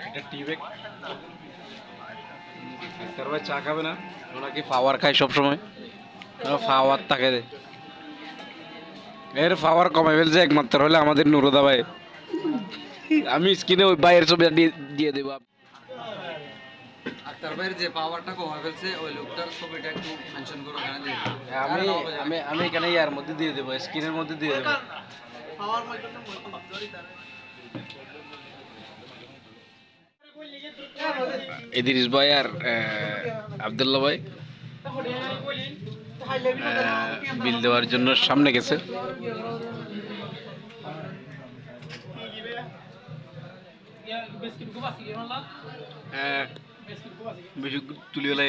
এটা টি bag. Doctor ভাই চা খাবে না? ওনাকে পাওয়ার খায় সবসময়, পাওয়ার তাকে দেয়। এর পাওয়ার কমে ফেলছে একমাত্র হলে আমাদের নুরুদা ভাই। আমি স্ক্রিনে ওই ভাইয়ের ছবি দিয়ে দেবো। আক্তার ভাইয়ের যে পাওয়ারটা কমে ফেলছে ওই লোকটার ছবিটা একটু মেনশন করো এখানে দিয়ে দিও। আমি আমি আমি এখানে ইয়ার মধ্যে দিয়ে দেবো, স্ক্রিনের মধ্যে দিয়ে দেবো। ইদ্রিস ভাই আর আব্দুল্লাহ ভাই বিল দেওয়ার জন্য সামনে গেছে। বেশি তুলি হলে